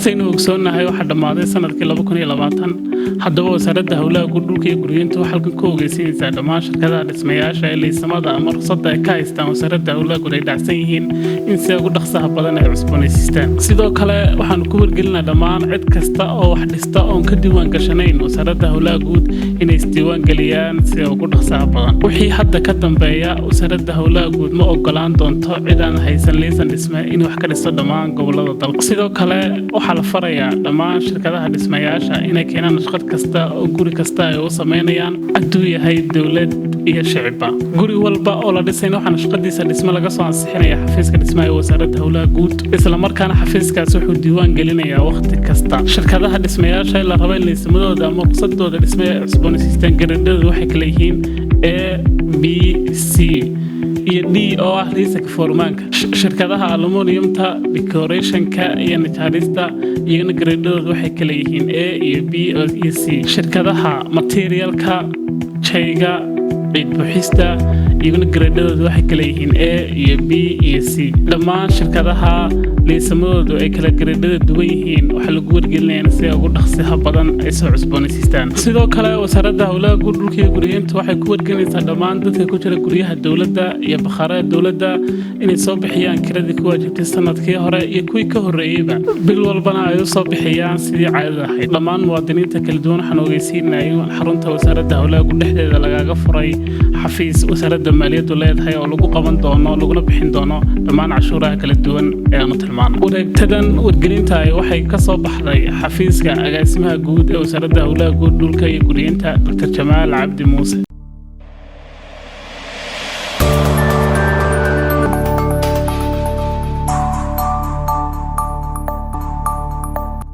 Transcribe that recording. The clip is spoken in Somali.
saynu ogsoonahay waxa dhamaaday sanadkii 2020 haddaba wasaaradda hawlaha dhulka iyo guryeynta waxa halkan ka ogeysiinaysaa dhammaan shirkadaha dhismayaasha ee liisamada ama ruqsadda ay ka haystaan wasaaradda hawlaha guud ay dhacsan yihiin in si ugu dhaqsaha badan ay cusboonaysiistaan sidoo kale waxaan ku wargelinaa dhammaan cid kasta oo wax dhista oo ka diiwaan gashanayn wasaaradda hawlaha guud inay isdiiwaan galiyaan si ugu dhaqsaha badan wixii hadda ka dambeeya wasaaradda hawlaha guud ma ogolaan doonto cid aan haysan liisan dhisme in wax ka dhisto dhammaan gobolada dalka sidoo kale waxa la farayaa dhammaan shirkadaha dhismayaasha inay keenaan shaqad kasta oo guri kasta ay u sameynayaan hadduu yahay dawlad iyo shicibba guri walba oo la dhisayna waxaan shaqadiisa dhisme laga soo ansixinayaa xafiiska dhismaha ee wasaaradda hawlaha guud isla markaana xafiiskaas wuxuu diiwaan gelinayaa waqti kasta shirkadaha dhismayaasha la rabo in liisamadooda ama ruqsadooda dhisme ay cusboonaysiistaan garadhadu waxay kala yihiin A B C iyo D oo ah liisanka foormaanka shirkadaha aluminiumta decorationka iyo najarista iyagana garadhadooda waxay kala yihiin A iyo B iyo C shirkadaha materialka shayga ciid buuxista iyagana garadhadooda waxay kala yihiin A iyo B iyo C dhammaan shirkadaha liisamadoodu ay kala garadhada duwan yihiin waxa lagu wargelinayaa si ugu dhaqsaha badan ay soo cusboonaysiistaan sidoo kale wasaaradda hawlaha guud dhulka iyo guryeynta waxay ku wargelinaysaa dhammaan dadka ku jira guryaha dawladda iyo bakhaarada dawladda inay soo bixiyaan kiradii ku waajibtay sanadkii hore iyo kuwii ka horreeyayba bil walbana ay u soo bixiyaan sidii caadada ahayd dhammaan muwaadiniinta kala duwan waxaan ogeysiinayaa in xarunta wasaaradda hawlaha guud dhexdeeda lagaga furay xafiis wasaaradda maaliyaddu leedahay oo lagu qaban doono laguna bixin doono dhammaan cashuuraha kala duwan ee aanu tilmaano wareegtadan wargelinta waxay ka soo baxday xafiiska agaasimaha guud ee wasaaradda hawlaha guud dhulka iyo guryeynta Dr. Jamaal Cabdi Muuse